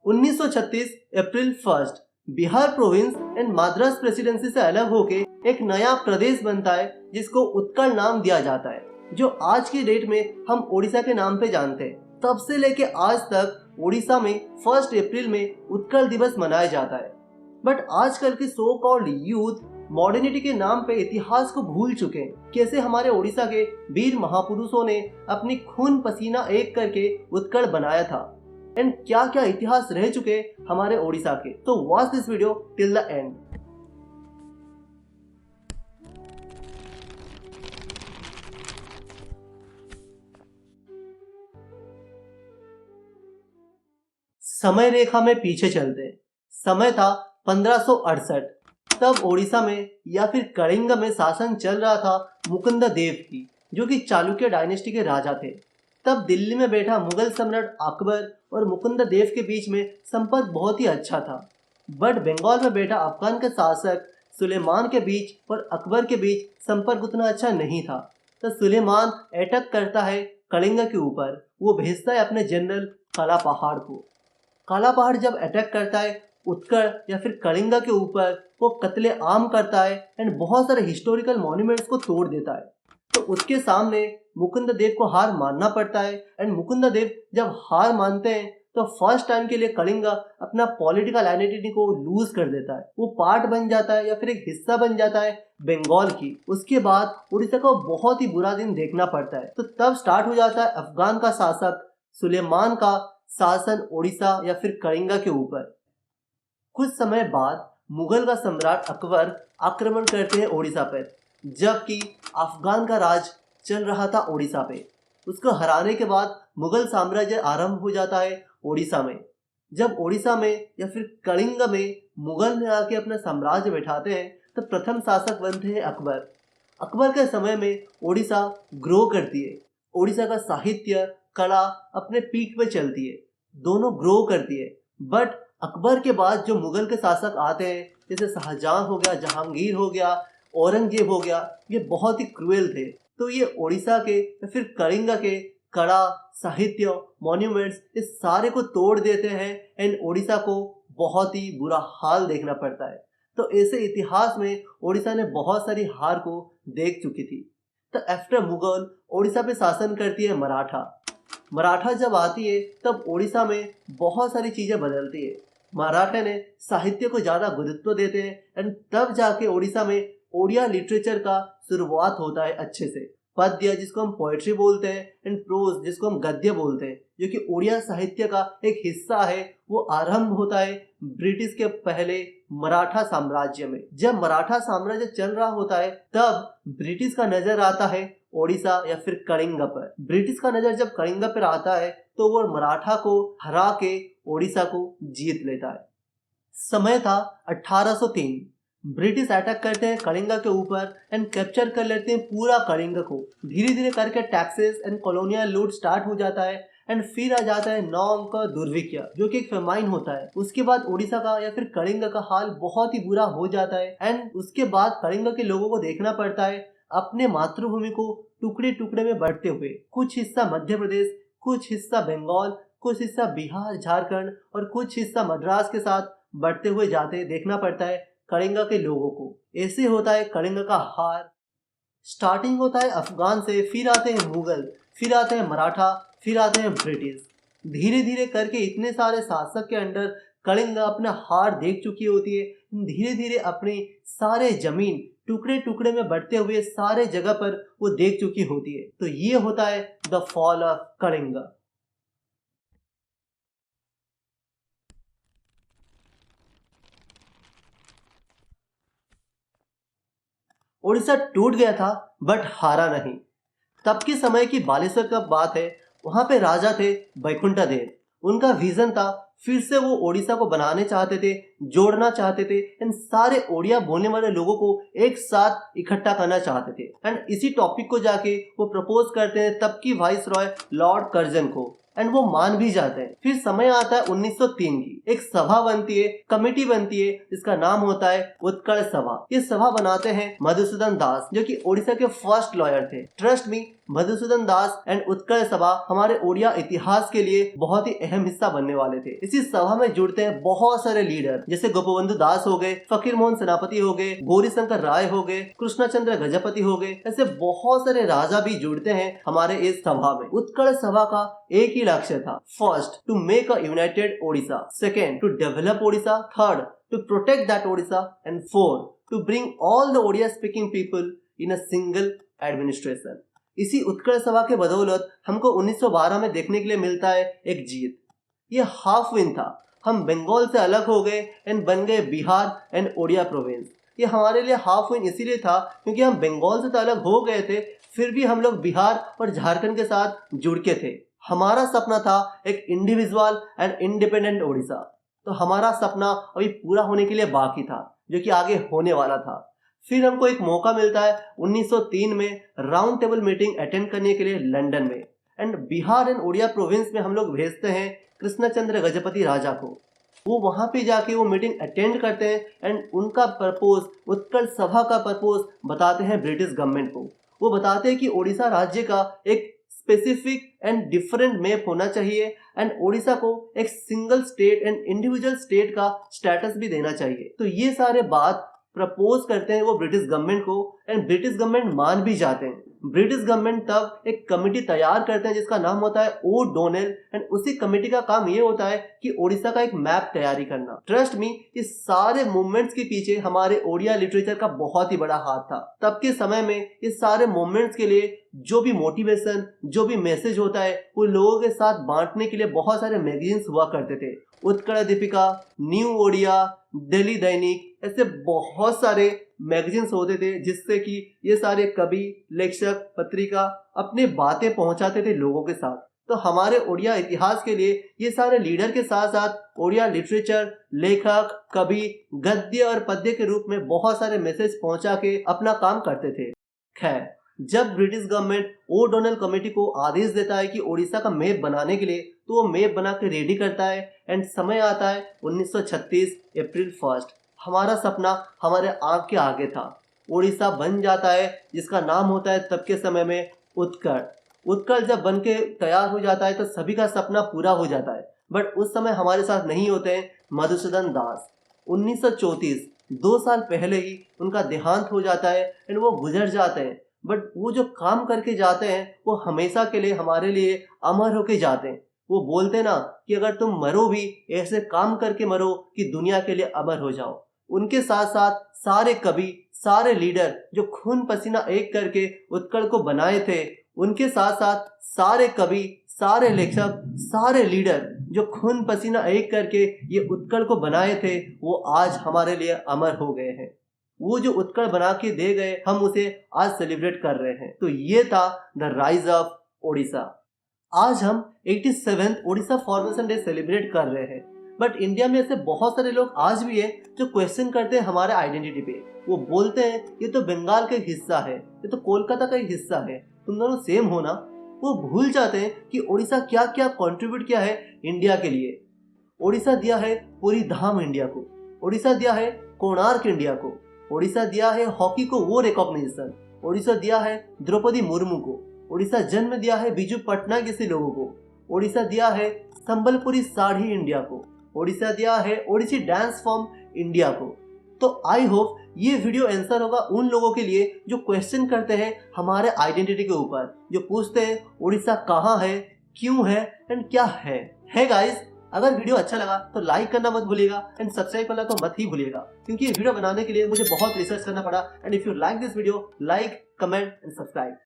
1936 April 1 Bihar province and Madras presidency से अलग होके एक नया प्रदेश बनता है जिसको उत्कल नाम दिया जाता है, जो आज की डेट में हम ओडिशा के नाम पे जानते हैं। तब से लेके आज तक ओडिशा में 1 अप्रैल में उत्कल दिवस मनाया जाता है। बट आजकल के सो कॉल्ड यूथ मॉडर्निटी के नाम पे इतिहास को भूल चुके हैं। कैसे हमारे ओडिशा के वीर महापुरुषों ने अपनी खून पसीना एक करके उत्कल बनाया था एंड क्या क्या इतिहास रह चुके हमारे ओडिशा के। तो watch this video till the end. समय रेखा में पीछे चलते, समय था 1568। तब ओडिशा में या फिर कलिंग में शासन चल रहा था मुकुंद देव की, जो कि चालुक्य डायनेस्टी के राजा थे। तब दिल्ली में बैठा मुगल सम्राट अकबर और मुकुंद देव के बीच में संपर्क बहुत ही अच्छा था। बट बंगाल में बैठा अफगान के शासक सुलेमान के बीच और अकबर के बीच संपर्क उतना अच्छा नहीं था। तो सुलेमान अटैक करता है कलिंग के ऊपर। वो भेजता है अपने जनरल काला पहाड़ को। काला पहाड़ जब अटैक करता है उत्कल या फिर कलिंग के ऊपर, वो कत्ले आम करता है एंड बहुत सारे हिस्टोरिकल मॉन्यूमेंट्स को तोड़ देता है। तो उसके सामने मुकुंद देव को हार मानना पड़ता है एंड मुकुंद देव जब हार मानते हैं तो फर्स्ट टाइम के लिए कलिंग अपना पॉलिटिकल आइडेंटिटी को लूज कर देता है। वो पार्ट बन जाता है या फिर एक हिस्सा बन जाता है बंगाल की। उसके बाद उड़ीसा को बहुत ही बुरा दिन देखना पड़ता है। तो तब स्टार्ट हो जाता है अफगान का शासक सुलेमान का शासन ओडिशा या फिर कलिंग के ऊपर। कुछ समय बाद मुगल का सम्राट अकबर आक्रमण करते हैं ओडिशा पर, जबकि अफगान का राज चल रहा था ओडिशा पे। उसको हराने के बाद मुगल साम्राज्य आरंभ हो जाता है ओडिशा में। जब ओडिशा में या फिर कलिंग में मुगल ने आके अपना साम्राज्य बैठाते हैं तो प्रथम शासक बनते हैं अकबर। अकबर के समय में ओडिशा ग्रो करती है। ओडिशा का साहित्य कला अपने पीक पे चलती है, दोनों ग्रो करती है। बट अकबर के बाद जो मुगल के शासक आते हैं, जैसे शाहजहां हो गया, जहांगीर हो गया, औरंगजेब हो गया, ये बहुत ही क्रूएल थे। तो ये ओडिशा के या फिर कलिंग के कला, साहित्य, मॉन्यूमेंट्स इस सारे को तोड़ देते हैं एंड ओडिशा को बहुत ही बुरा हाल देखना पड़ता है। तो ऐसे इतिहास में ओडिशा ने बहुत सारी हार को देख चुकी थी। तो आफ्टर मुगल ओडिशा पे शासन करती है मराठा। मराठा जब आती है तब ओडिशा में बहुत सारी चीजें बदलती है। मराठा ने साहित्य को ज्यादा गुरुत्व देते हैं एंड तब जाके ओडिशा में ओडिया लिटरेचर का शुरुआत होता है अच्छे से। पद्य जिसको हम पोएट्री बोलते हैं एंड प्रोज जिसको हम गद्य बोलते हैं, जो कि ओडिया साहित्य का एक हिस्सा है, वो आरंभ होता है ब्रिटिश के पहले मराठा साम्राज्य में। जब मराठा साम्राज्य चल रहा होता है तब ब्रिटिश का नजर आता है ओडिशा या फिर कलिंग पर। ब्रिटिश का नजर जब कलिंग पर आता है तो वो मराठा को हरा के ओडिशा को जीत लेता है। समय था 1803। ब्रिटिश अटैक करते हैं कलिंग के ऊपर एंड कैप्चर कर लेते हैं पूरा कलिंग को। धीरे धीरे करके टैक्सेस एंड कॉलोनियल लूट स्टार्ट हो जाता है एंड फिर आ जाता है 9 अंक का दुर्भिक्ष, जो कि एक फेमाइन होता है। उसके बाद ओडिशा का या फिर कलिंग का हाल बहुत ही बुरा हो जाता है एंड उसके बाद कलिंग के लोगों को देखना पड़ता है अपने मातृभूमि को टुकड़े टुकड़े में बढ़ते हुए। कुछ हिस्सा मध्य प्रदेश, कुछ हिस्सा बंगाल, कुछ हिस्सा बिहार, झारखंड और कुछ हिस्सा मद्रास के साथ बढ़ते हुए जाते देखना पड़ता है कलिंग के लोगों को। ऐसे होता है कलिंग का हार। स्टार्टिंग होता है अफगान से, फिर आते हैं मुगल, फिर आते हैं मराठा, फिर आते हैं ब्रिटिश। धीरे धीरे करके इतने सारे शासक के अंडर कलिंग अपना हार देख चुकी होती है। धीरे धीरे अपनी सारे जमीन टुकड़े टुकड़े में बढ़ते हुए सारे जगह पर वो देख चुकी होती है। तो ये होता है the fall of Kalinga. Odisha टूट गया था बट हारा नहीं। तब के समय की बालेश्वर का बात है। वहां पे राजा थे बैकुंठ देव। उनका विजन था, फिर से वो ओडिशा को बनाने चाहते थे, जोड़ना चाहते थे एंड सारे ओडिया बोलने वाले लोगों को एक साथ इकट्ठा करना चाहते थे। एंड इसी टॉपिक को जाके वो प्रपोज करते हैं तब की वाइस रॉय लॉर्ड कर्जन को एंड वो मान भी जाते हैं। फिर समय आता है 1903 की। एक सभा बनती है, कमेटी बनती है, जिसका नाम होता है उत्कल सभा। ये सभा बनाते हैं मधुसूदन दास, जो कि ओडिशा के फर्स्ट लॉयर थे। Trust me, Madhusudan Das and Utkal सभा हमारे ओडिया इतिहास के लिए बहुत ही अहम हिस्सा बनने वाले थे। इसी सभा में जुड़ते हैं बहुत सारे लीडर, जैसे गोपबंधु दास हो गए, फकीर मोहन सेनापति हो गए, गौरी शंकर राय हो गए, कृष्णचंद्र गजपति हो गए। ऐसे बहुत सारे राजा भी जुड़ते हैं हमारे इस सभा में। उत्कल सभा का एक ही लक्ष्य था, first to make a united Odisha, second to develop Odisha, third to protect that Odisha, and fourth to bring all the Odia speaking people in a single administration. इसी उत्कल सभा के बदौलत हमको 1912 में देखने के लिए मिलता है एक जीत। ये हाफ विन था। हम बंगाल से अलग हो गए एंड बन गए बिहार एंड ओडिया प्रोविंस। ये हमारे लिए हाफ विन इसीलिए था क्योंकि हम बंगाल से तो अलग हो गए थे, फिर भी हम लोग बिहार और झारखंड के साथ जुड़ के थे। हमारा सपना था एक इंडिविजुअल एंड इंडिपेंडेंट ओडिशा। तो हमारा सपना अभी पूरा होने के लिए बाकी था, जो कि आगे होने वाला था। फिर हमको एक मौका मिलता है 1903 में राउंड टेबल मीटिंग अटेंड करने के लिए लंदन में, and Bihar and Odia province में हम लोग भेजते हैं कृष्णचंद्र गजपति राजा को। वो वहां पे जाके वो मीटिंग अटेंड करते हैं एंड उनका पर्पोज, उत्कल सभा का पर्पोज बताते हैं ब्रिटिश गवर्नमेंट को। वो बताते हैं कि ओडिशा राज्य का एक स्पेसिफिक एंड डिफरेंट मैप होना चाहिए एंड ओडिशा को एक single state and individual state का स्टेटस भी देना चाहिए। तो ये सारे बात प्रपोज करते हैं वो ब्रिटिश गवर्नमेंट को, एंड ब्रिटिश गवर्नमेंट मान भी जाते हैं। ब्रिटिश गवर्नमेंट तब एक कमेटी तैयार करते हैं जिसका नाम होता है ओ डोनेल, एंड उसी कमेटी का काम ये होता है कि ओडिशा का एक मैप तैयारी करना। ट्रस्ट मी, इस सारे मूवमेंट्स के पीछे हमारे ओडिया लिटरेचर का बहुत ही बड़ा हाथ था। तब के समय में इस सारे मूवमेंट्स के लिए जो भी मोटिवेशन, जो भी मैसेज होता है, वो लोगों के साथ बांटने के लिए बहुत सारे मैगजीन्स हुआ करते थे। उत्कल दीपिका, न्यू ओडिया, दिल्ली दैनिक, ऐसे बहुत सारे मैगजीन्स होते थे जिससे कि ये सारे कवि, लेखक, पत्रिका अपने बातें पहुंचाते थे लोगों के साथ। तो हमारे ओडिया इतिहास के लिए ये सारे लीडर के साथ साथ ओडिया लिटरेचर, लेखक, कवि गद्य और पद्य के रूप में बहुत सारे मैसेज पहुंचा के अपना काम करते थे। खैर, जब ब्रिटिश गवर्नमेंट ओ डोनेल कमेटी को आदेश देता है कि ओडिशा का मैप बनाने के लिए, तो वो मैप बना के रेडी करता है एंड समय आता है 1936 अप्रैल 1। हमारा सपना हमारे आंख के आगे था। ओडिशा बन जाता है जिसका नाम होता है तब के समय में उत्कल। उत्कल जब बन के तैयार हो जाता है तो सभी का सपना पूरा हो जाता है, बट उस समय हमारे साथ नहीं होते हैं मधुसूदन दास। 1934, 2 साल पहले ही उनका देहांत हो जाता है एंड वो गुजर जाते हैं, बट वो जो काम करके जाते हैं वो हमेशा के लिए हमारे लिए अमर होके जाते हैं। वो बोलते ना कि अगर तुम मरो भी ऐसे काम करके मरो कि दुनिया के लिए अमर हो जाओ। उनके साथ साथ सारे कवि, सारे लीडर जो खून पसीना एक करके उत्कल को बनाए थे, उनके साथ साथ सारे कवि, सारे लेखक, सारे लीडर जो खून पसीना एक करके ये उत्कल को बनाए थे, वो आज हमारे लिए अमर हो गए हैं। वो जो उत्कल बना के दे गए, हम उसे आज सेलिब्रेट कर रहे हैं। तो ये था द राइज ऑफ ओडिशा। आज हम 87th Odisha formation day celebrate कर रहे हैं, बट इंडिया में ऐसे बहुत सारे लोग आज भी है जो क्वेश्चन करते हैं हमारे आइडेंटिटी पे। वो बोलते हैं ये तो बंगाल का हिस्सा है, ये तो कोलकाता का ही हिस्सा है, तुम दोनों सेम हो ना। वो भूल जाते हैं कि ओडिशा क्या क्या कंट्रीब्यूट किया है इंडिया के लिए। ओडिशा दिया है पूरी धाम इंडिया को, ओडिशा दिया है कोणार्क इंडिया को, ओडिशा दिया है हॉकी को वो रिकॉग्निशन, ओडिशा दिया है द्रौपदी मुर्मू को, ओडिशा जन्म दिया है बिजू पटनायक जैसे लोगों को, ओडिशा दिया है संबलपुरी साड़ी इंडिया को, ओडिशा दिया है ओडिसी डांस फॉर्म इंडिया को। तो आई होप ये वीडियो आंसर होगा उन लोगों के लिए जो क्वेश्चन करते हैं हमारे आइडेंटिटी के ऊपर, जो पूछते हैं ओडिशा कहाँ है, क्यों है एंड क्या है गाइस। अगर वीडियो अच्छा लगा तो लाइक करना मत भूलिएगा एंड सब्सक्राइब करना तो मत ही भूलिएगा, क्योंकि ये वीडियो बनाने के लिए मुझे बहुत रिसर्च करना पड़ा। And if you like this video, like, comment and subscribe.